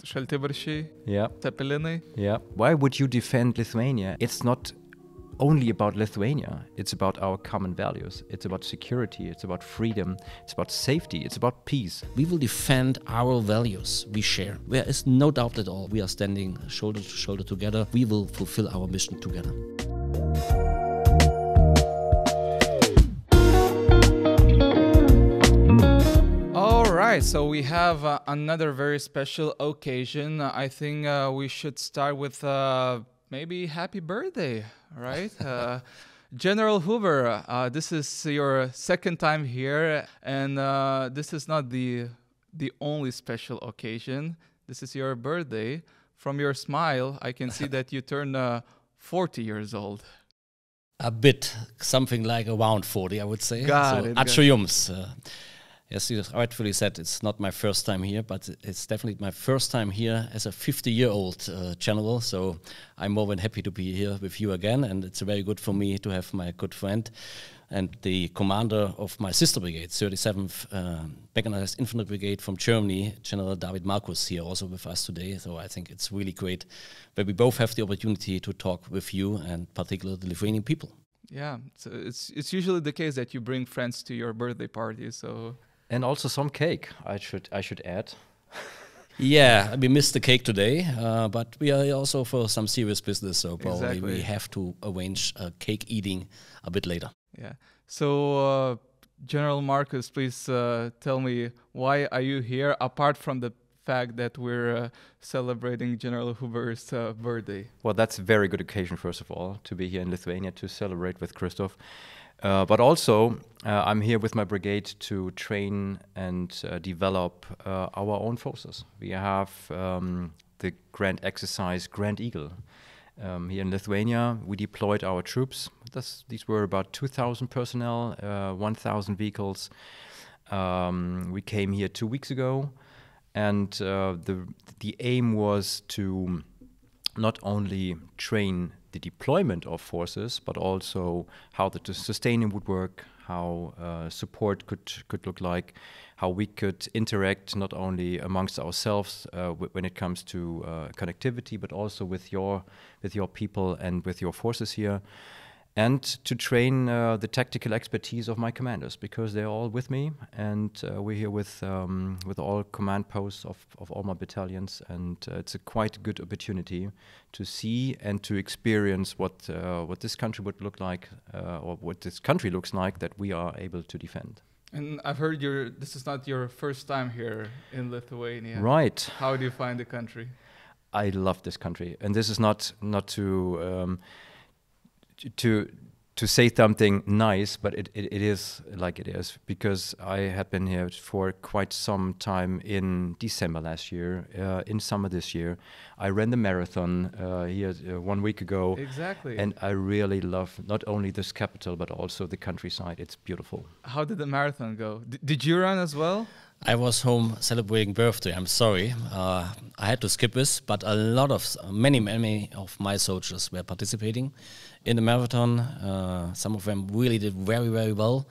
Šaltibarščiai, Yeah. Cepelinai. Yeah. Why would you defend Lithuania? It's not only about Lithuania. It's about our common values. It's about security. It's about freedom. It's about safety. It's about peace. We will defend our values we share. There is no doubt at all. We are standing shoulder to shoulder together. We will fulfill our mission together. All right, so we have another very special occasion. I think we should start with maybe happy birthday, right? General Huber, this is your second time here, and this is not the only special occasion. This is your birthday. From your smile, I can see that you turned 40 years old. A bit, something like around 40, I would say. Got it. Ačiū Jums. Yes, you rightfully said it's not my first time here, but it's definitely my first time here as a 50-year-old general. So I'm more than happy to be here with you again, and it's very good for me to have my good friend and the commander of my sister brigade, 37th Mechanized Infantry Brigade from Germany, General David Markus, here also with us today. So I think it's really great that we both have the opportunity to talk with you and particularly the Lithuanian people. Yeah, so it's usually the case that you bring friends to your birthday party, so... And also some cake, I should add. Yeah, we missed the cake today, but we are also for some serious business, so probably we have to arrange a cake eating a bit later. Yeah. So, General Markus, please tell me, why are you here, apart from the fact that we're celebrating General Huber's birthday? Well, that's a very good occasion, first of all, to be here in Lithuania to celebrate with Christoph. But also, I'm here with my brigade to train and develop our own forces. We have the grand exercise Grand Eagle. Here in Lithuania, we deployed our troops. These were about 2,000 personnel, 1,000 vehicles. We came here 2 weeks ago, and the aim was to not only train the deployment of forces, but also how the sustaining would work, how support could look like, how we could interact not only amongst ourselves when it comes to connectivity, but also with your people and with your forces here, and to train the tactical expertise of my commanders, because they're all with me, and we're here with all command posts of all my battalions, and it's a quite good opportunity to see and to experience what this country would look like, or what this country looks like that we are able to defend. And I've heard this is not your first time here in Lithuania. Right. How do you find the country? I love this country, and this is not to say something nice, but it is like it is, because I have been here for quite some time. In December last year, in summer this year, I ran the marathon here 1 week ago. Exactly. And I really love not only this capital, but also the countryside. It's beautiful. How did the marathon go? Did you run as well? I was home celebrating birthday. I'm sorry, I had to skip this, but many of my soldiers were participating in the marathon. Some of them really did very, very well,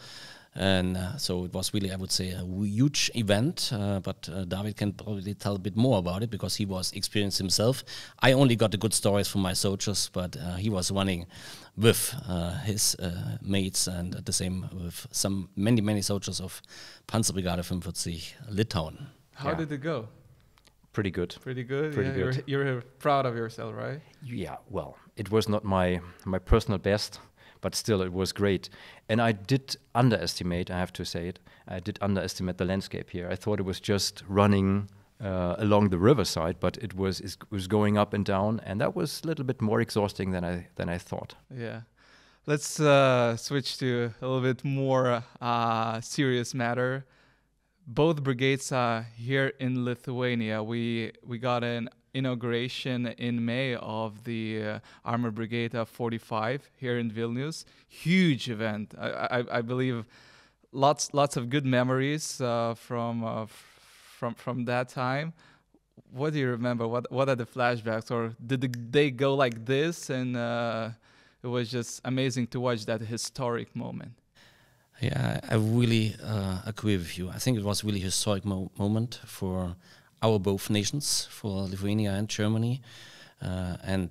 and so it was really, I would say, a huge event. But David can probably tell a bit more about it because he was experienced himself. I only got the good stories from my soldiers, but he was running with his mates, and the same with many soldiers of Panzerbrigade 45 Litauen. How did it go? Pretty good. Pretty good? Pretty yeah, good. You're proud of yourself, right? Yeah, well, it was not my personal best, but still it was great. And I did underestimate, I have to say it, I did underestimate the landscape here. I thought it was just running along the riverside, but it was going up and down, and that was a little bit more exhausting than I thought. Yeah. Let's switch to a little bit more serious matter. Both brigades are here in Lithuania. We got an inauguration in May of the Armoured Brigade 45 here in Vilnius. Huge event. I believe lots of good memories from that time. What do you remember? What are the flashbacks? Or did they go like this, and it was just amazing to watch that historic moment? Yeah, I really agree with you. I think it was really a historic moment for our both nations, for Lithuania and Germany, and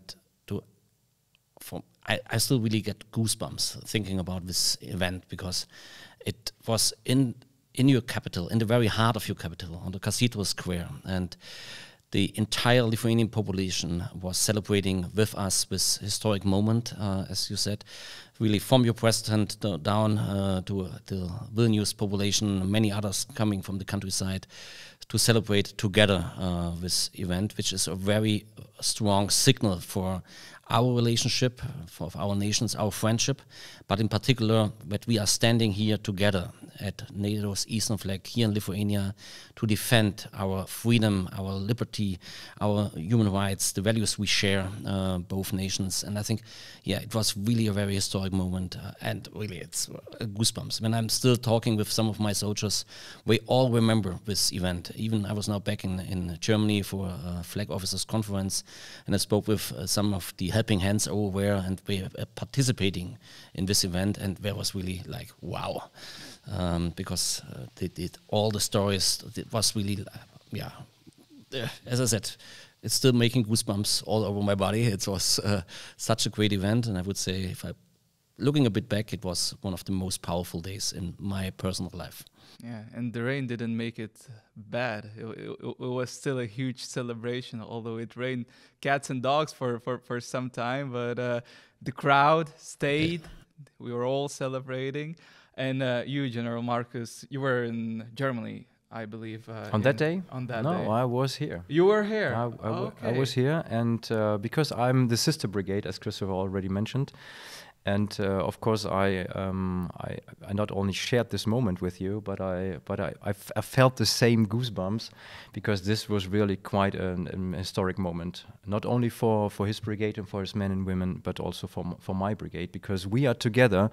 I still really get goosebumps thinking about this event, because it was in your capital, in the very heart of your capital, on the Cathedral Square, and the entire Lithuanian population was celebrating with us this historic moment, as you said, really from your president down to the Vilnius population, many others coming from the countryside to celebrate together this event, which is a very strong signal for our relationship, for our nations, our friendship, but in particular that we are standing here together at NATO's eastern flank here in Lithuania to defend our freedom, our liberty, our human rights, the values we share, both nations. And I think, yeah, it was really a very historic moment, and really it's goosebumps. When I'm still talking with some of my soldiers, we all remember this event. Even I was now back in Germany for a flag officers conference, and I spoke with some of the helping hands over there, and we were participating in this event, and there was really like, wow. Because all the stories, it was really, as I said, it's still making goosebumps all over my body. It was such a great event, and I would say, if I looking a bit back, it was one of the most powerful days in my personal life. Yeah, and the rain didn't make it bad. It was still a huge celebration, although it rained cats and dogs for some time, but the crowd stayed. We were all celebrating. And you, General Markus, you were in Germany, I believe. On that day? On that day. No, I was here. You were here? I was here, and because I'm the sister brigade, as Christoph already mentioned, and of course I not only shared this moment with you, but I felt the same goosebumps, because this was really quite an historic moment, not only for his brigade and for his men and women, but also for my brigade, because we are together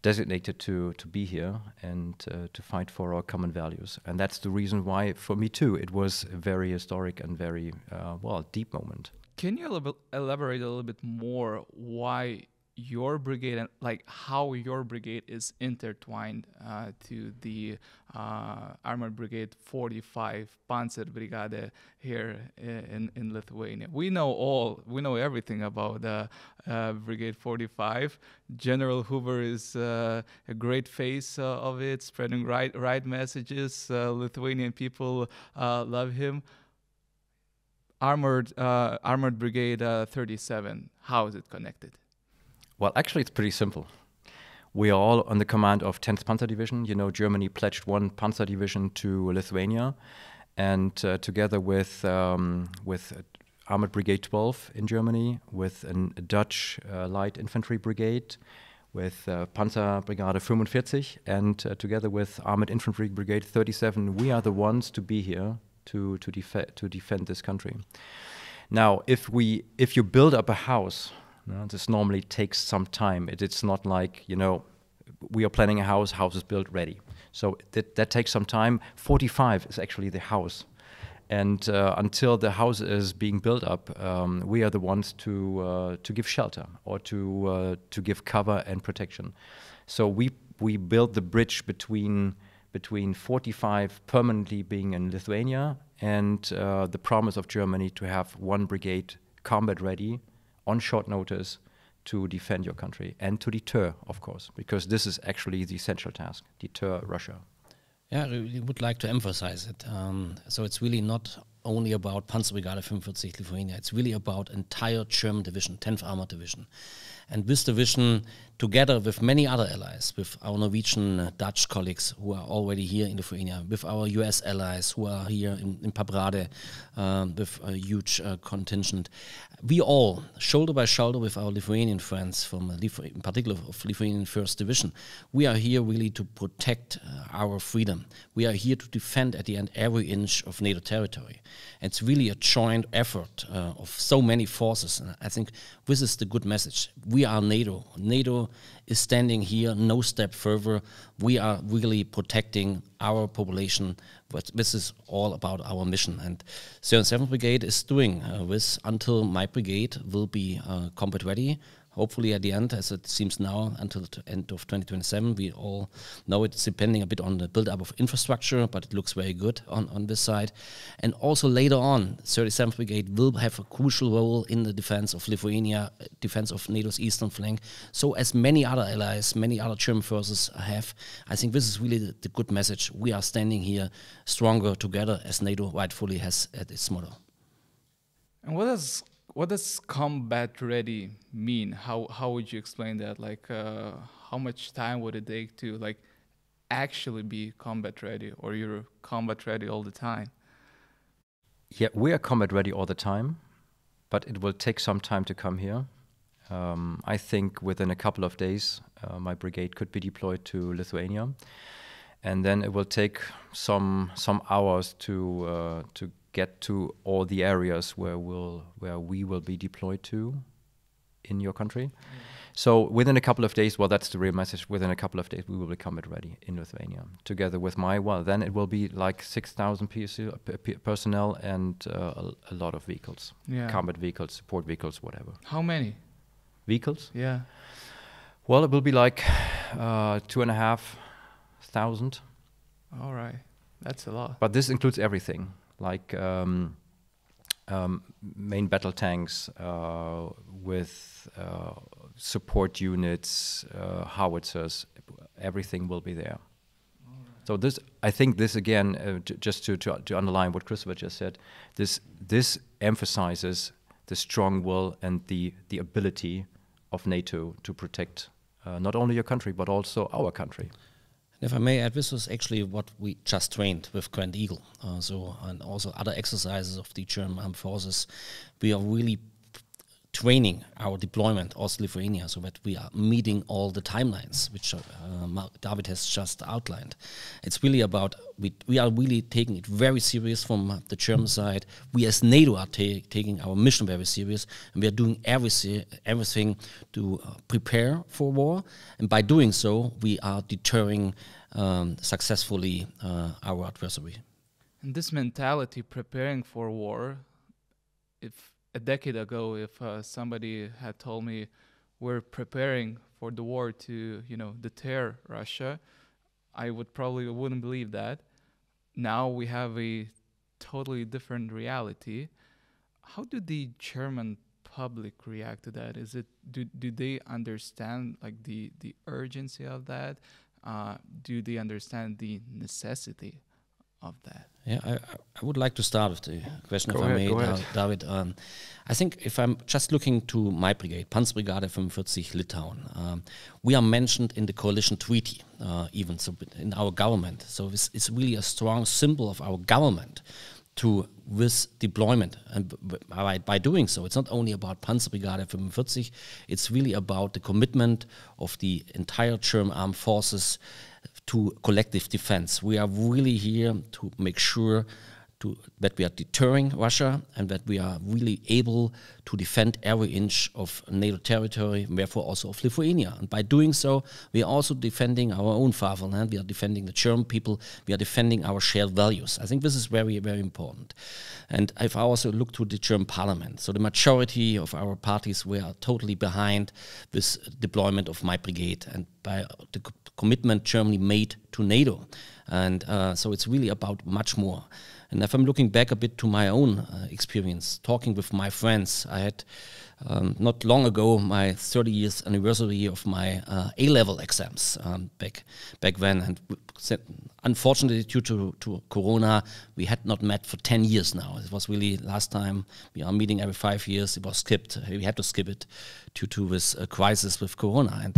designated to be here and to fight for our common values. And that's the reason why, for me too, it was a very historic and very, deep moment. Can you elaborate a little bit more why your brigade, and like how your brigade is intertwined to the Armored Brigade 45 Panzer Brigade here in Lithuania? We know everything about Brigade 45. General Huber is a great face of it, spreading right messages. Lithuanian people love him. Armored Brigade 37, how is it connected? Well, actually, it's pretty simple. We are all on the command of 10th Panzer Division. You know, Germany pledged one Panzer Division to Lithuania, and together with Armoured Brigade 12 in Germany, with a Dutch Light Infantry Brigade, with Panzer Brigade 45, and together with Armoured Infantry Brigade 37, we are the ones to be here to defend this country. Now, if you build up a house, this normally takes some time. It's not like, we are planning a house is built, ready. So that takes some time. 45 is actually the house. And until the house is being built up, we are the ones to give shelter or to give cover and protection. So we build the bridge between 45 permanently being in Lithuania and the promise of Germany to have one brigade combat ready on short notice to defend your country and to deter, of course, because this is actually the essential task, deter Russia. Yeah, I really would like to emphasize it. So it's really not only about Panzer Brigade 45 Lithuania, it's really about entire German division, 10th Armored Division. And this division, together with many other allies, with our Norwegian, Dutch colleagues who are already here in Lithuania, with our US allies who are here in Pabrade, with a huge contingent, we all, shoulder by shoulder with our Lithuanian friends from, in particular, of Lithuanian 1st Division, we are here really to protect our freedom. We are here to defend, at the end, every inch of NATO territory. And it's really a joint effort of so many forces. And I think this is the good message. We are NATO. NATO is standing here, no step further. We are really protecting our population. But this is all about our mission. And 7th Brigade is doing this until my brigade will be combat ready. hopefully at the end, as it seems now, until the end of 2027. We all know it's depending a bit on the build-up of infrastructure, but it looks very good on this side. And also later on, 37th Brigade will have a crucial role in the defense of Lithuania, defense of NATO's eastern flank. So as many other allies, many other German forces have, I think this is really the good message. We are standing here stronger together, as NATO rightfully has at its motto. And what does combat ready mean? How would you explain that? Like, how much time would it take to like actually be combat ready, or you're combat ready all the time? Yeah, we are combat ready all the time, but it will take some time to come here. I think within a couple of days, my brigade could be deployed to Lithuania, and then it will take some hours to get to all the areas where we will be deployed to in your country. So within a couple of days, well, that's the real message. Within a couple of days, we will be combat ready in Lithuania, together with then it will be like 6,000 personnel and a lot of vehicles, combat vehicles, support vehicles, whatever. How many vehicles? Yeah. Well, it will be like 2,500. All right, that's a lot. But this includes everything, like main battle tanks with support units, howitzers, everything will be there. So this, I think this again, just to underline what Christopher just said, this emphasizes the strong will and the ability of NATO to protect not only your country but also our country. And if I may add, this was actually what we just trained with Grand Eagle. And also other exercises of the German armed forces. We are really training our deployment, also Lithuania, so that we are meeting all the timelines, which David has just outlined. It's really about, we are really taking it very serious from the German side. We as NATO are taking our mission very serious, and we are doing everything to prepare for war. And by doing so, we are deterring successfully our adversary. And this mentality, preparing for war, if a decade ago, if somebody had told me we're preparing for the war to, deter Russia, I wouldn't believe that. Now we have a totally different reality. How do the German public react to that? Is it do they understand like the urgency of that? Do they understand the necessity of that? Yeah, I would like to start with the question, Go if ahead, I may, go ahead. David. I think if I'm just looking to my brigade, Panzerbrigade 45 Litauen, we are mentioned in the coalition treaty, even so in our government. So this is really a strong symbol of our government to this deployment. And by doing so, it's not only about Panzerbrigade 45, it's really about the commitment of the entire German armed forces to collective defense. We are really here to make sure that we are deterring Russia and that we are really able to defend every inch of NATO territory, and therefore also of Lithuania. And by doing so, we are also defending our own fatherland, we are defending the German people, we are defending our shared values. I think this is very, very important. And if I also look to the German parliament, so the majority of our parties were totally behind this deployment of my brigade and by the commitment Germany made to NATO. And so it's really about much more. And if I'm looking back a bit to my own experience, talking with my friends, I had not long ago my 30 years anniversary of my A-level exams back then. And unfortunately, due to Corona, we had not met for 10 years now. It was really last time we are meeting every 5 years. It was skipped. We had to skip it due to this crisis with Corona. And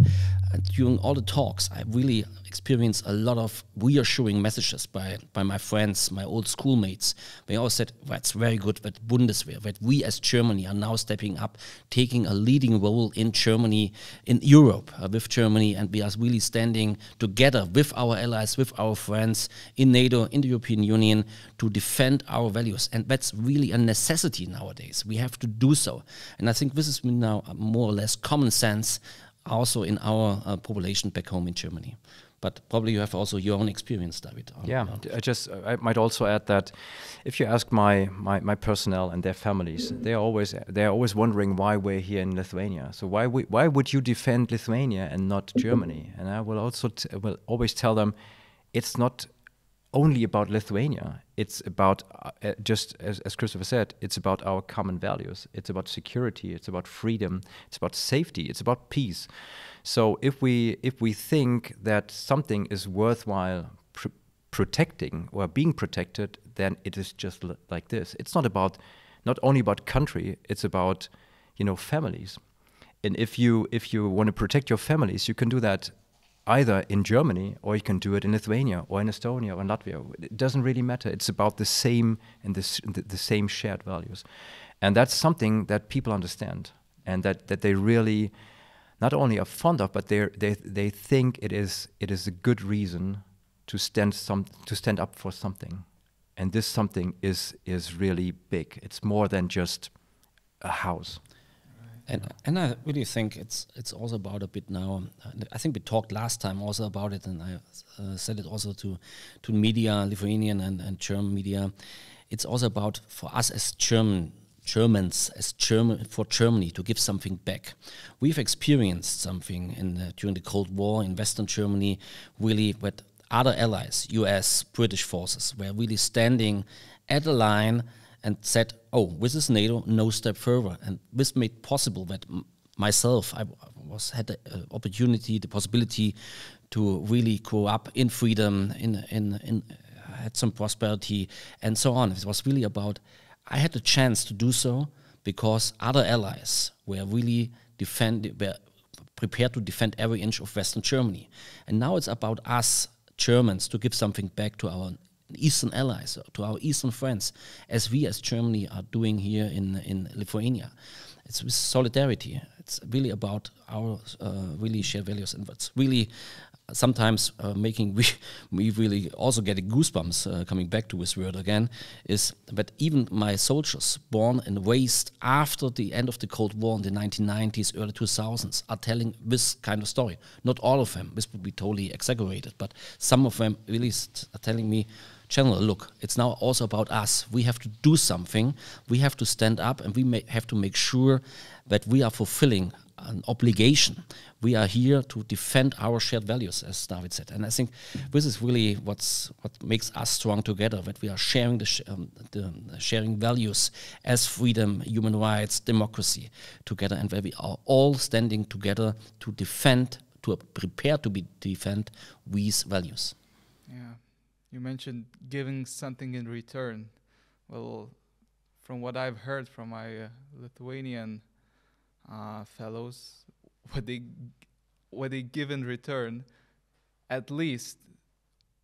during all the talks, I really experienced a lot of reassuring messages by my friends, my old schoolmates. They all said, that's very good that Bundeswehr, that we as Germany are now stepping up, taking a leading role in Germany, in Europe with Germany, and we are really standing together with our allies, with our friends in NATO, in the European Union to defend our values. And that's really a necessity nowadays. We have to do so. And I think this is now more or less common sense also in our population back home in Germany. But probably you have also your own experience, David. I might also add that if you ask my personnel and their families, they're always wondering why we're here in Lithuania. So why would you defend Lithuania and not Germany? And I will also will always tell them, it's not only about Lithuania. It's about just as Christopher said, it's about our common values. It's about security. It's about freedom. It's about safety. It's about peace. So if we think that something is worthwhile protecting or being protected, then it is just like this. It's not only about country. It's about families. And if you want to protect your families, you can do that either in Germany, or you can do it in Lithuania, or in Estonia, or in Latvia. It doesn't really matter. It's about the same and the same shared values, and that's something that people understand, and that they really not only are fond of, but they think it is a good reason to stand up for something, and this something is really big. It's more than just a house. And I really think it's also about a bit now. I think we talked last time also about it, and I said it also to media, Lithuanian and German media. It's also about for us as Germans, for Germany to give something back. We've experienced something during the Cold War in Western Germany, really with other allies, US, British forces, were really standing at the line and said, oh, this is NATO, no step further. And this made possible that myself, I had the opportunity, the possibility to really grow up in freedom, had some prosperity, and so on. It was really about, I had the chance to do so because other allies were really prepared to defend every inch of Western Germany. And now it's about us Germans to give something back to our Eastern allies, to our Eastern friends, as we as Germany are doing here in Lithuania. It's with solidarity. It's really about our really shared values, and what's really sometimes making we really also getting goosebumps coming back to this word again, is that even my soldiers born and raised after the end of the Cold War in the 1990s, early 2000s are telling this kind of story. Not all of them, this would be totally exaggerated, but some of them really are telling me, General, look, it's now also about us. We have to do something. We have to stand up, and we have to make sure that we are fulfilling an obligation. We are here to defend our shared values, as David said. And I think this is really what makes us strong together, that we are sharing sharing values as freedom, human rights, democracy together, and where we are all standing together to defend, to prepare to defend these values. Yeah. You mentioned giving something in return. Well, from what I've heard from my Lithuanian fellows, what they give in return, at least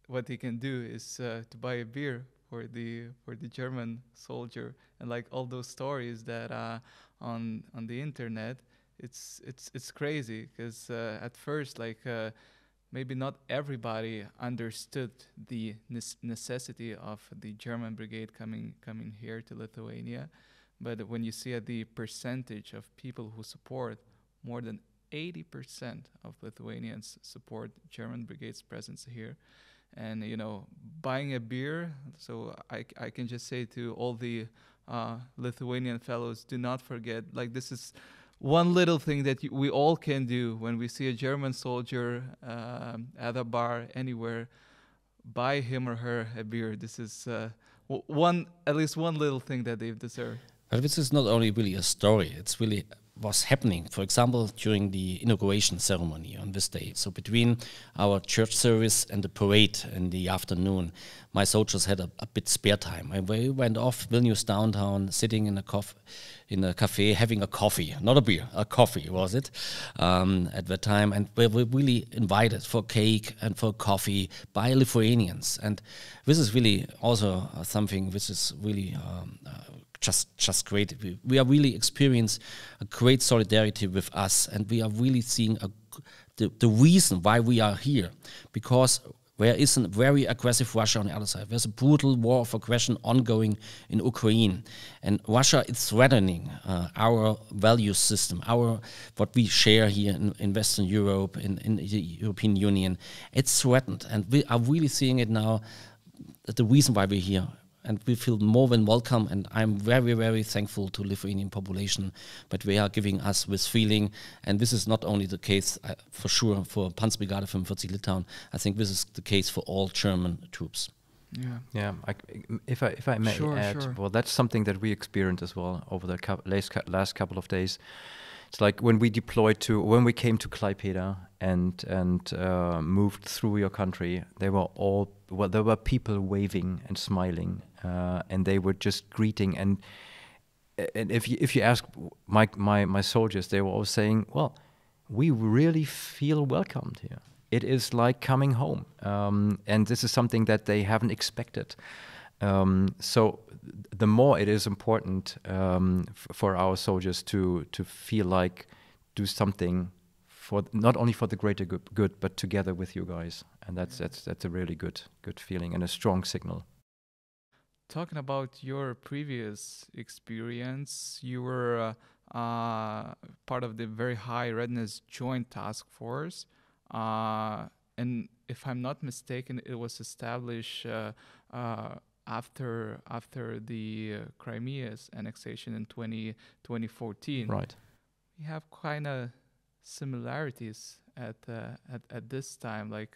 what they can do is to buy a beer for the German soldier, and like all those stories that on the internet, it's crazy because at first maybe not everybody understood the necessity of the German brigade coming here to Lithuania. But when you see the percentage of people who support, more than 80% of Lithuanians support German brigade's presence here. And, buying a beer, so I can just say to all the Lithuanian fellows, do not forget, this is one little thing that we all can do when we see a German soldier at a bar anywhere, buy him or her a beer. This is at least one little thing that they deserve. But this is not only really a story, it's really was happening, for example, during the inauguration ceremony on this day. So between our church service and the parade in the afternoon, my soldiers had a bit spare time. And we went off Vilnius downtown, sitting in a cafe, having a coffee, not a beer, a coffee was it, at that time. And we were really invited for cake and for coffee by Lithuanians. And this is really also something which is really just great. We are really experience a great solidarity with us, and we are really seeing the reason why we are here, because There is a very aggressive Russia on the other side. There's a brutal war of aggression ongoing in Ukraine. And Russia is threatening our value system, what we share here in Western Europe, in the European Union. It's threatened. And we are really seeing it now, the reason why we're here. And we feel more than welcome, and I'm very, very thankful to Lithuanian population that they are giving us this feeling. And this is not only the case, for sure, for Panzerbrigade 45 Litauen. I think this is the case for all German troops. Yeah. If I may add, well, that's something that we experienced as well over the last couple of days. It's like when we came to Klaipėda and moved through your country, there were people waving and smiling, and they were just greeting. And if you ask my soldiers, they were all saying, "Well, we really feel welcomed here. It is like coming home," and this is something that they haven't expected. So the more it is important for our soldiers to feel like do something for not only for the greater good, but together with you guys, and that's a really good feeling and a strong signal. Talking about your previous experience, you were part of the Very High Readiness Joint Task Force, and if I'm not mistaken, it was established after the Crimea's annexation in 2014. Right. We have kind of similarities at this time. Like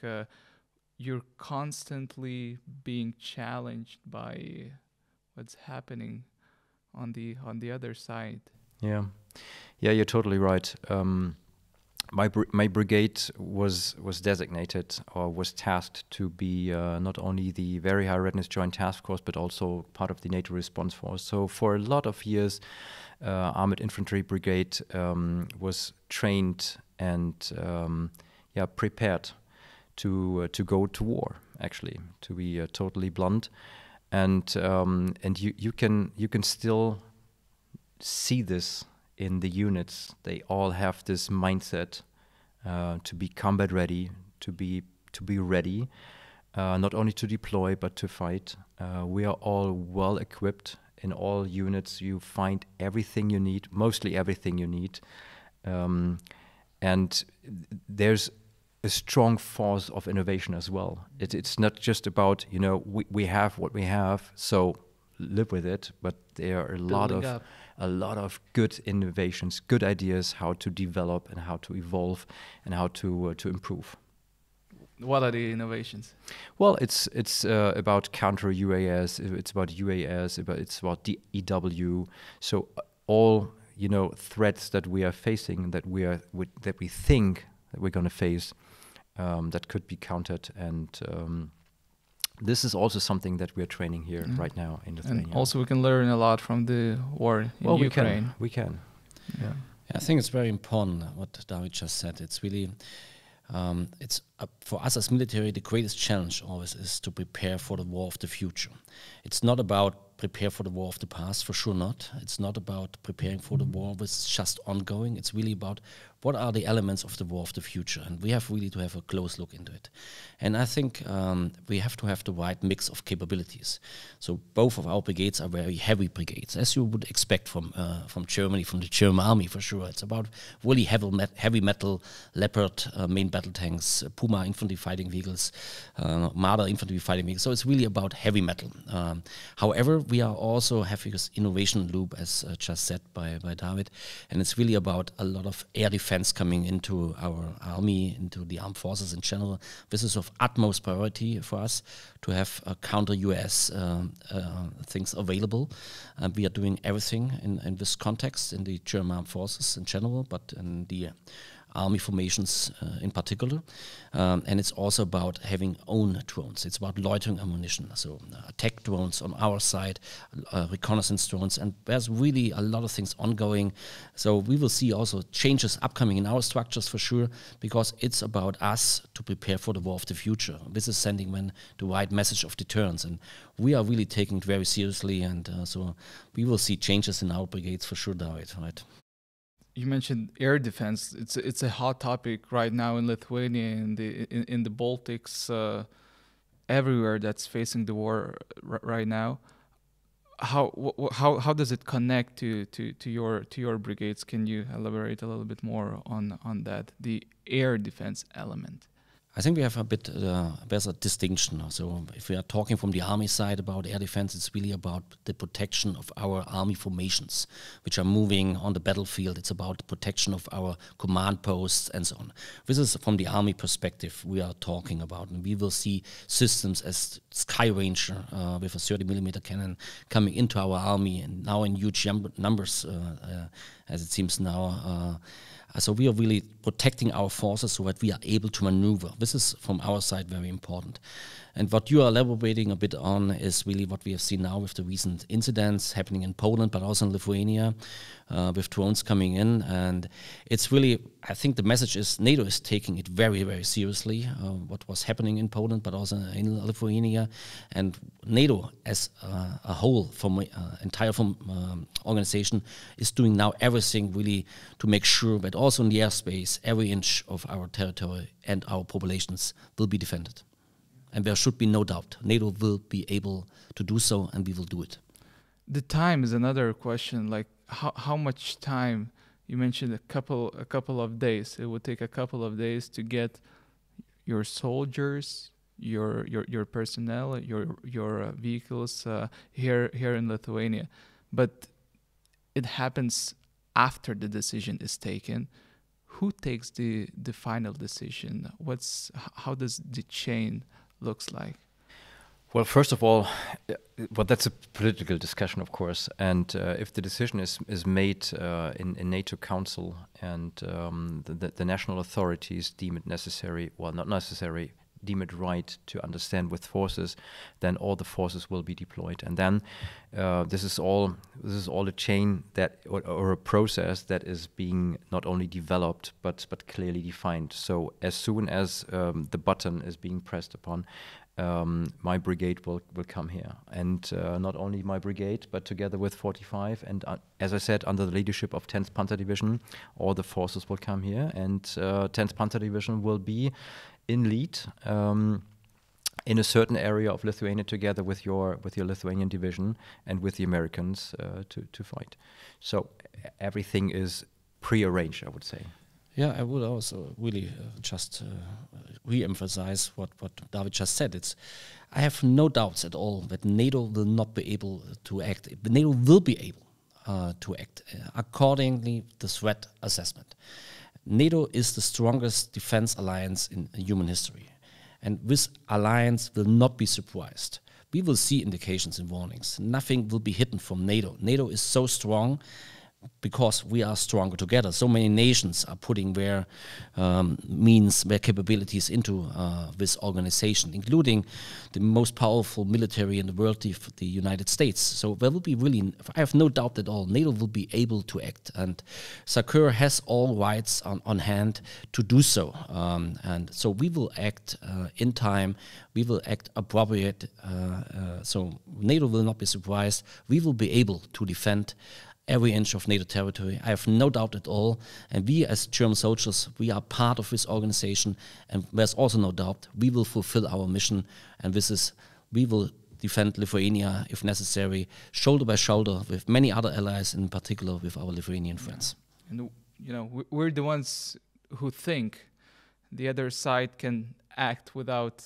you're constantly being challenged by what's happening on the other side. Yeah, you're totally right. My brigade was designated or was tasked to be not only the Very High Readiness Joint Task Force, but also part of the NATO Response Force. So for a lot of years, Armoured Infantry Brigade was trained and prepared to go to war. Actually, to be totally blunt, and you can still see this in the units. They all have this mindset to be combat ready, to be ready, not only to deploy but to fight. We are all well equipped in all units. You find everything you need, mostly everything you need, and there's a strong force of innovation as well. It's not just about we have what we have, so live with it, but there are a lot of good innovations, good ideas how to develop and how to evolve and how to improve. What are the innovations? Well, it's about counter UAS, it's about UAS, it's about the EW. So all threats that we are facing, that we think that we're going to face, that could be countered, and this is also something that we're training here right now in Lithuania. And also we can learn a lot from the war in Ukraine. We can. Yeah. I think it's very important what David just said. It's really, for us as military, the greatest challenge always is to prepare for the war of the future. It's not about prepare for the war of the past, for sure not. It's not about preparing for the war which is just ongoing. It's really about what are the elements of the war of the future, and we have really to have a close look into it. And I think we have to have the right mix of capabilities. So both of our brigades are very heavy brigades, as you would expect from Germany, from the German army, for sure. It's about really heavy metal, Leopard main battle tanks, Puma infantry fighting vehicles, Marder infantry fighting vehicles. So it's really about heavy metal. However, we are also having this innovation loop, as just said by David, and it's really about a lot of air defense coming into our army, into the armed forces in general. This is of utmost priority for us to have counter-US things available. We are doing everything in this context, in the German armed forces in general, but in the army formations in particular. And it's also about having own drones. It's about loitering ammunition, so attack drones on our side, reconnaissance drones, and there's really a lot of things ongoing. So we will see also changes upcoming in our structures for sure, because it's about us to prepare for the war of the future. This is sending the right message of deterrence, and we are really taking it very seriously, and so we will see changes in our brigades for sure, David, right? You mentioned air defense. It's a hot topic right now in Lithuania, in the Baltics. everywhere that's facing the war right now. How does it connect to your brigades? Can you elaborate a little bit more on that, the air defense element? I think we have a bit better distinction. So if we are talking from the army side about air defense, it's really about the protection of our army formations, which are moving on the battlefield. It's about the protection of our command posts and so on. This is from the army perspective we are talking about. And we will see systems as Sky Ranger with a 30mm cannon coming into our army, and now in huge numbers, as it seems now. So we are really protecting our forces so that we are able to maneuver. This is, from our side, very important. And what you are elaborating a bit on is really what we have seen now with the recent incidents happening in Poland, but also in Lithuania, with drones coming in. And it's really, I think the message is NATO is taking it very, very seriously, what was happening in Poland, but also in Lithuania. And NATO as a whole, from entire organization, is doing now everything really to make sure that also in the airspace, every inch of our territory and our populations will be defended. And there should be no doubt. NATO will be able to do so, and we will do it. The time is another question. Like how much time? You mentioned a couple of days. It would take a couple of days to get your soldiers, your personnel, your vehicles here in Lithuania. But it happens after the decision is taken. Who takes the final decision? How does the chain looks like? Well, first of all, that's a political discussion, of course. And if the decision is made in NATO Council and the national authorities deem it necessary, well, not necessary, deem it right to understand with forces, then all the forces will be deployed. And then this is all a chain that or a process that is being not only developed but clearly defined. So as soon as the button is being pressed upon, my brigade will come here, and not only my brigade, but together with 45, and as I said, under the leadership of 10th Panzer Division, all the forces will come here, and 10th Panzer Division will be in lead in a certain area of Lithuania, together with your Lithuanian division and with the Americans to fight. So everything is pre-arranged, I would say. Yeah, I would also really just re-emphasize what David just said. I have no doubts at all that NATO will not be able to act. NATO will be able to act accordingly to the threat assessment. NATO is the strongest defense alliance in human history. And this alliance will not be surprised. We will see indications and warnings. Nothing will be hidden from NATO. NATO is so strong because we are stronger together. So many nations are putting their means, their capabilities into this organization, including the most powerful military in the world, the United States. So there will be really, I have no doubt at all, NATO will be able to act. And SACEUR has all rights on hand to do so. And so we will act in time, we will act appropriate. So NATO will not be surprised. We will be able to defend every inch of NATO territory. I have no doubt at all. And we as German soldiers, we are part of this organization. And there's also no doubt we will fulfill our mission. And this is, we will defend Lithuania, if necessary, shoulder by shoulder with many other allies, in particular with our Lithuanian friends. And we're the ones who think the other side can act without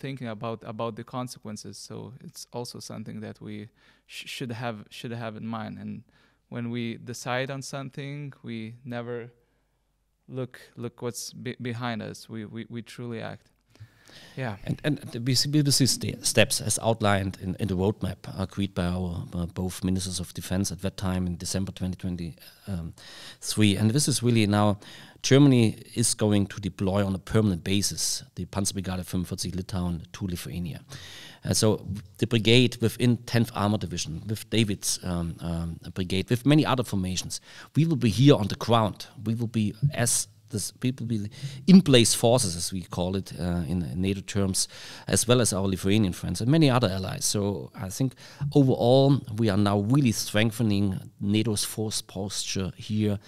thinking about the consequences. So it's also something that we should have in mind. And when we decide on something, we never look what's behind us. We truly act. Yeah. And we see steps as outlined in the roadmap agreed by our both ministers of defense at that time in December 2023. And this is really now, Germany is going to deploy on a permanent basis the Panzerbrigade 45 Litauen to Lithuania. So the brigade within 10th Armored Division, with David's brigade, with many other formations, we will be here on the ground. We will be in-place forces, as we call it in NATO terms, as well as our Lithuanian friends and many other allies. So I think overall we are now really strengthening NATO's force posture here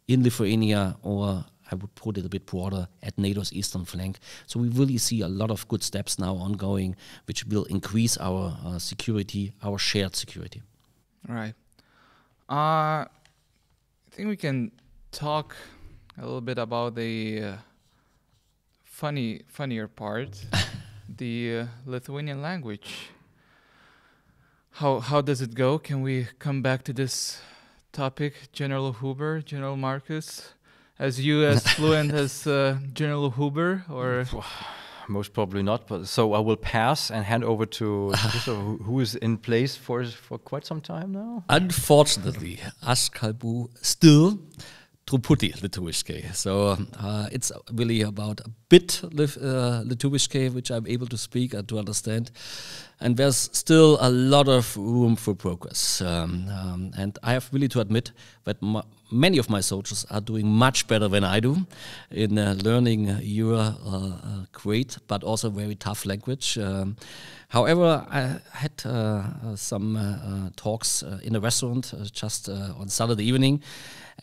in Lithuania, or I would put it a bit broader, at NATO's eastern flank. So we really see a lot of good steps now ongoing, which will increase our security, our shared security. Right. I think we can talk a little bit about the funnier part, the Lithuanian language. How does it go? Can we come back to this topic, General Huber, General Markus? As you as fluent as General Huber, or Most probably not. But so I will pass and hand over to Christoph, who is in place for quite some time now. Unfortunately, aš kalbu still truputį lietuviškai. So it's really about a bit lietuviškai, which I'm able to speak and to understand. And there's still a lot of room for progress. And I have really to admit that many of my soldiers are doing much better than I do in learning your great but also very tough language. However, I had some talks in a restaurant just on Saturday evening.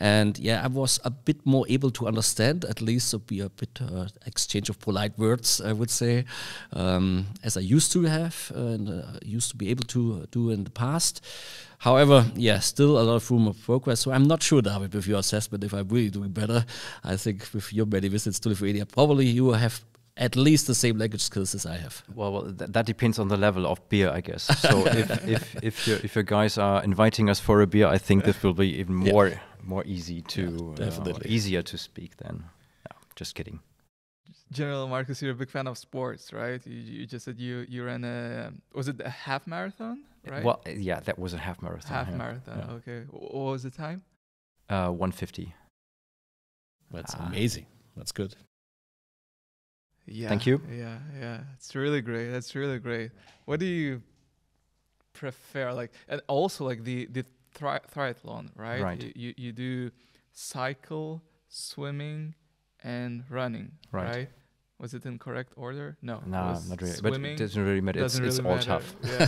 And yeah, I was a bit more able to understand, at least to be a bit exchange of polite words, I would say, as I used to have and used to be able to do in the past. However, yeah, still a lot of room of progress. So I'm not sure, David, with your assessment, if I'm really doing better. I think with your many visits to Lithuania, probably you have at least the same language skills as I have. Well, that depends on the level of beer, I guess. So if your guys are inviting us for a beer, I think this will be even more easy to easier to speak then. No, just kidding. General Markus, you're a big fan of sports, right? You just said you ran was it a half marathon, right? Well, yeah, that was a half marathon. Half marathon, okay. What was the time? 1:50. That's amazing. That's good. Yeah. Thank you. Yeah. It's really great. That's really great. What do you prefer? Like, and also like the triathlon, right? Right. You do cycle, swimming, and running, right? Was it in correct order? No, not really. Swimming, but it doesn't really matter. It's really all matter. tough. Yeah.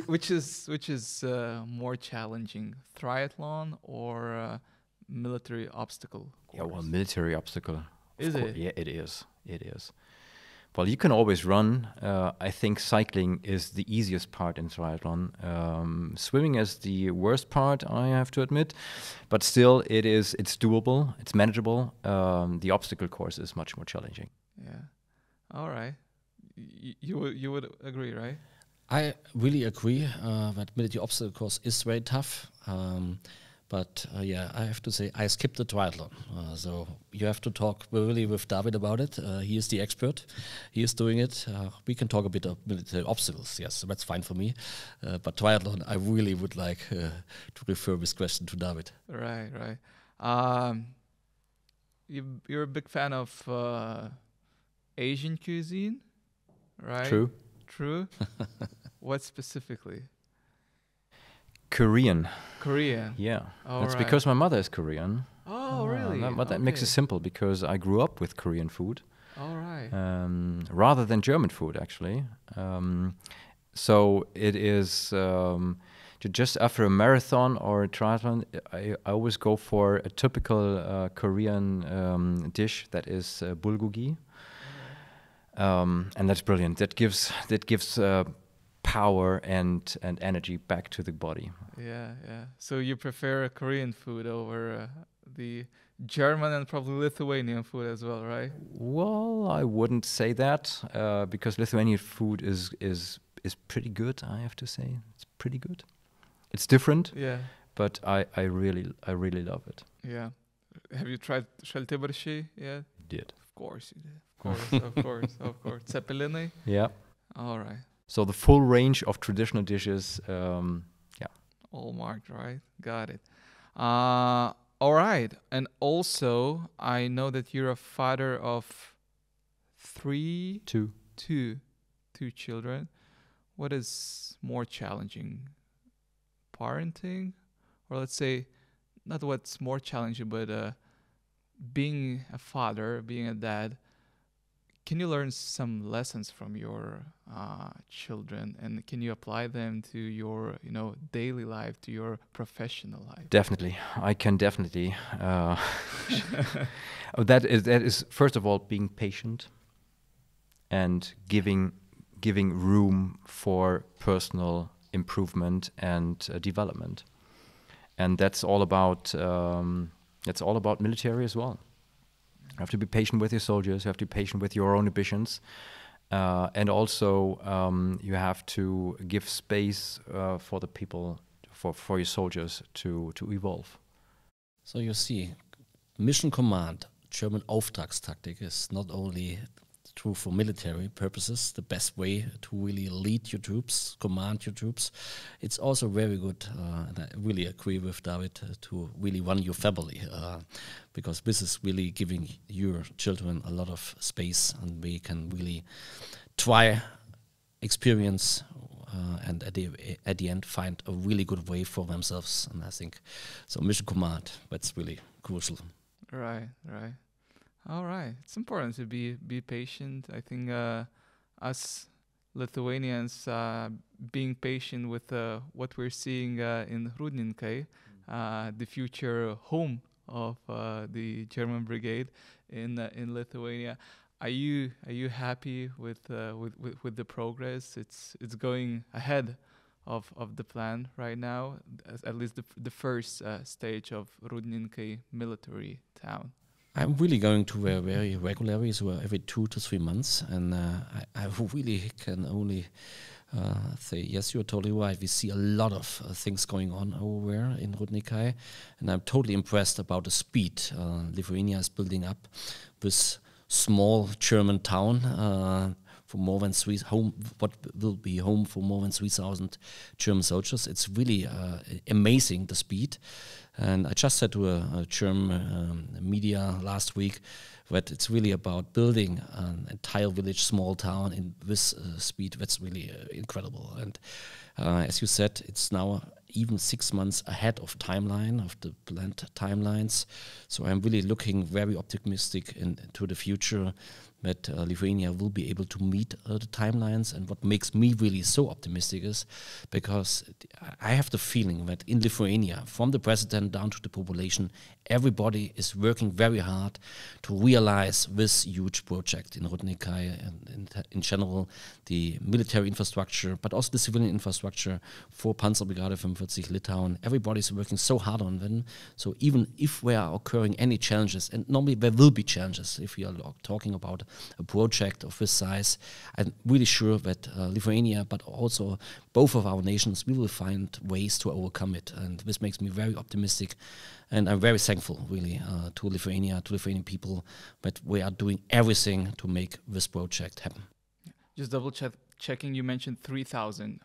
which is more challenging, triathlon or military obstacle course? Yeah, well, military obstacle. Is it? Yeah, it is. It is. Well, you can always run. I think cycling is the easiest part in triathlon. Swimming is the worst part, I have to admit. But still, it's doable. It's manageable. The obstacle course is much more challenging. Yeah. All right. You would agree, right? I really agree that military obstacle course is very tough. But yeah, I have to say I skipped the triathlon. So you have to talk really with David about it. He is the expert. He is doing it. We can talk a bit of military obstacles. Yes, so that's fine for me. But triathlon, I really would like to refer this question to David. Right. You're a big fan of Asian cuisine, right? True. What specifically? Korean. Oh, Yeah. That's right. because my mother is Korean. Oh, really? But that makes it simple because I grew up with Korean food. All right. Rather than German food, actually. So it is just after a marathon or a triathlon, I always go for a typical Korean dish that is bulgogi. And that's brilliant. That gives power and energy back to the body. Yeah. So you prefer Korean food over the German and probably Lithuanian food as well, right? Well, I wouldn't say that because Lithuanian food is pretty good. I have to say, it's pretty good. It's different. Yeah. But I really love it. Yeah. Have you tried šaltibarščiai yet? Did. Of course you did. Of course. Cepelinai? Yeah. All right. So the full range of traditional dishes, all marked, right? Got it. All right. And also, I know that you're a father of two children. What is more challenging? Parenting? Or let's say, not what's more challenging, but being a father, being a dad, can you learn some lessons from your children, and can you apply them to your daily life, to your professional life? Definitely, I can definitely. That is first of all being patient and giving room for personal improvement and development, and that's all about military as well. You have to be patient with your soldiers. You have to be patient with your own ambitions, and also you have to give space for the people, for your soldiers to evolve. So you see, mission command, German Auftragstaktik, is not only true for military purposes, the best way to really lead your troops, command your troops. It's also very good, and I really agree with David, to really run your family, because this is really giving your children a lot of space, and they can really try, experience, and at the end find a really good way for themselves. And I think so mission command, that's really crucial. Right. All right. It's important to be patient. I think us Lithuanians being patient with what we're seeing in Rūdninkai, the future home of the German brigade in Lithuania. Are you happy with the progress? It's going ahead of the plan right now, at least the first stage of Rūdninkai military town. I'm really going to there very regularly, so every 2 to 3 months, and I really can only say, yes, you're totally right. We see a lot of things going on over there in Rūdninkai, and I'm totally impressed about the speed Lithuania is building up this small German town for more than what will be home for more than 3,000 German soldiers. It's really amazing, the speed. And I just said to a German media last week that it's really about building an entire village, small town in this speed. That's really incredible. And as you said, it's now even 6 months ahead of timeline, of the planned timelines. So I'm really looking very optimistic into the future that Lithuania will be able to meet the timelines. And what makes me really so optimistic is because I have the feeling that in Lithuania, from the president down to the population, everybody is working very hard to realize this huge project in Rūdninkai and in general, the military infrastructure, but also the civilian infrastructure for Panzer Brigade 45 Litauen. Everybody is working so hard on them. So even if there are occurring any challenges, and normally there will be challenges if we are talking about a project of this size, I'm really sure that Lithuania, but also both of our nations, we will find ways to overcome it. And this makes me very optimistic. And I'm very thankful, really, to Lithuania, to Lithuanian people, that we are doing everything to make this project happen. Just checking, you mentioned 3,000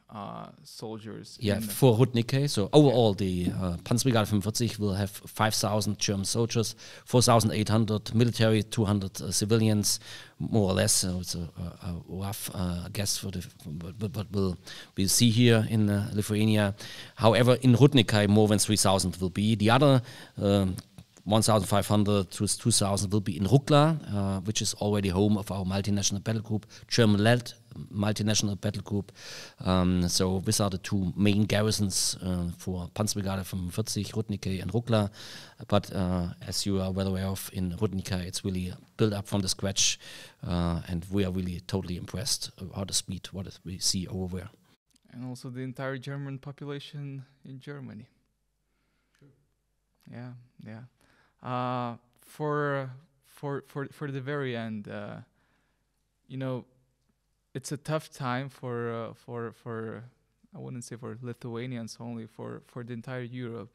soldiers. Yeah, for Rūdninkai. So overall, the Panzer Brigade 45 will have 5,000 German soldiers, 4,800 military, 200 civilians, more or less. So it's a rough guess for what we'll see here in Lithuania. However, in Rūdninkai, more than 3,000 will be. The other 1,500 to 2,000 will be in Rukla, which is already home of our multinational battle group, German-led multinational battle group. So these are the two main garrisons for Panzer Brigade 45, Rūdninkai and Rukla. But as you are well aware of, in Rūdninkai, it's really built up from the scratch, and we are really totally impressed about the speed, what we see over there. And also the entire German population in Germany. Sure. Yeah. For the very end, it's a tough time for I wouldn't say for Lithuanians only, for the entire Europe.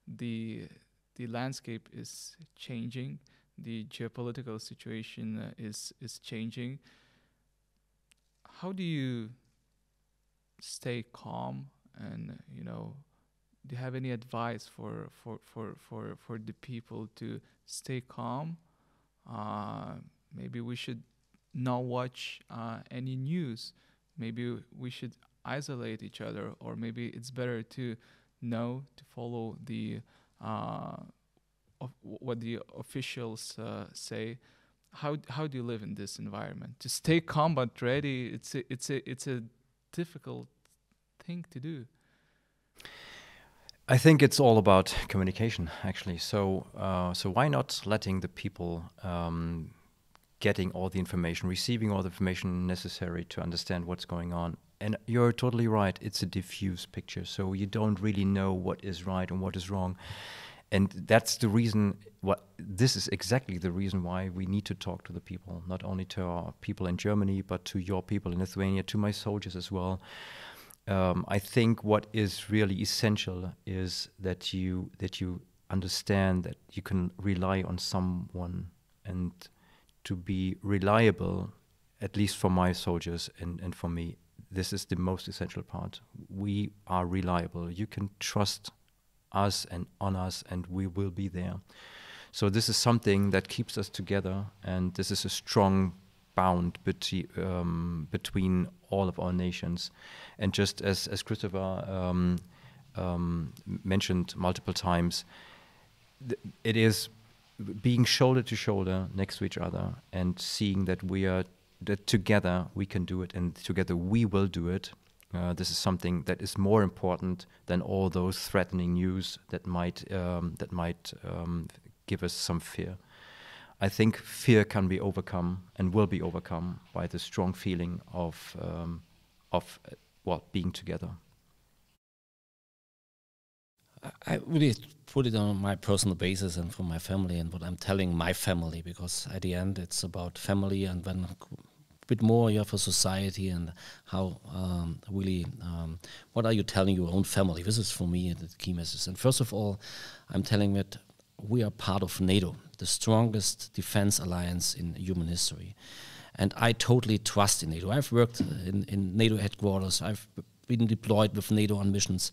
The landscape is changing. The geopolitical situation is changing. How do you stay calm, and do you have any advice for the people to stay calm? Maybe we should not watch any news. Maybe we should isolate each other, or maybe it's better to follow the what the officials say. how do you live in this environment? To stay combat ready, it's a difficult thing to do. I think it's all about communication, actually. So why not letting the people getting all the information, receiving all the information necessary to understand what's going on? And you're totally right. It's a diffuse picture, so you don't really know what is right and what is wrong. And that's the reason. This is exactly the reason why we need to talk to the people, not only to our people in Germany, but to your people in Lithuania, to my soldiers as well. I think what is really essential is that you understand that you can rely on someone, and to be reliable, at least for my soldiers and for me, this is the most essential part. We are reliable. You can trust us and on us, and we will be there. So this is something that keeps us together, and this is a strong bound between all of our nations. And just as Christopher mentioned multiple times, it is being shoulder to shoulder next to each other and seeing that that together we can do it, and together we will do it. This is something that is more important than all those threatening news that might give us some fear. I think fear can be overcome and will be overcome by the strong feeling of being together. I really put it on my personal basis and for my family and what I'm telling my family, because at the end it's about family, and then a bit more you have a society, and how what are you telling your own family? This is for me the key message. And first of all, I'm telling that we are part of NATO, the strongest defense alliance in human history. And I totally trust in NATO. I've worked in NATO headquarters. I've been deployed with NATO on missions.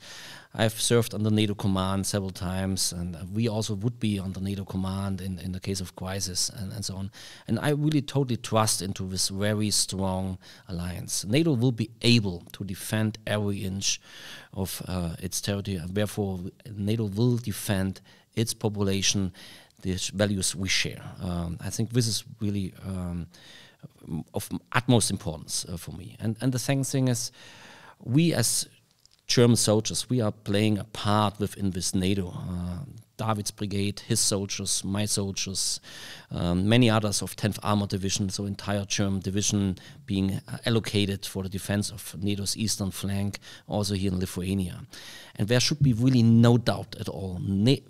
I've served under NATO command several times, and we also would be under NATO command in the case of crisis and so on. And I really totally trust into this very strong alliance. NATO will be able to defend every inch of its territory, and therefore NATO will defend its population, the values we share. I think this is really of utmost importance for me. And the second thing is, we as German soldiers, we are playing a part within this NATO. David's brigade, his soldiers, my soldiers, many others of 10th Armored Division, so entire German division being allocated for the defense of NATO's eastern flank, also here in Lithuania. And there should be really no doubt at all.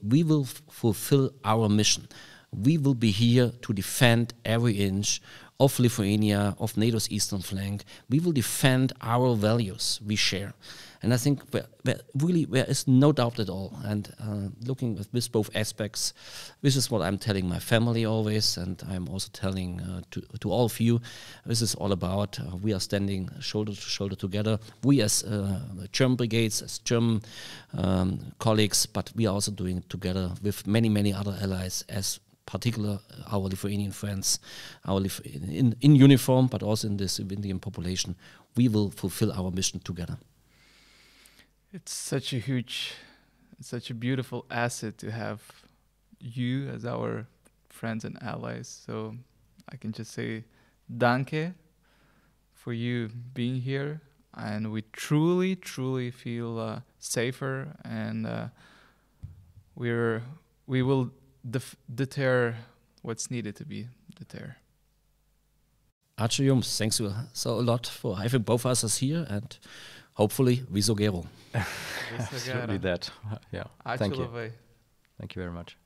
We will fulfill our mission. We will be here to defend every inch of Lithuania, of NATO's eastern flank. We will defend our values we share. And I think there is no doubt at all. And looking at this both aspects, this is what I'm telling my family always, and I'm also telling to all of you, this is all about, we are standing shoulder to shoulder together. We as German brigades, as German colleagues, but we are also doing it together with many, many other allies, as particular our Lithuanian friends, in uniform, but also in the civilian population. We will fulfill our mission together. It's such a beautiful asset to have you as our friends and allies. So I can just say danke for you being here, and we truly, truly feel safer, and we will deter what's needed to be deterred. Ačiū Jums. Thanks so a lot for having both of us here, and hopefully viso gero. Absolutely that. Yeah. Ačiū Thank you. labai. Thank you very much.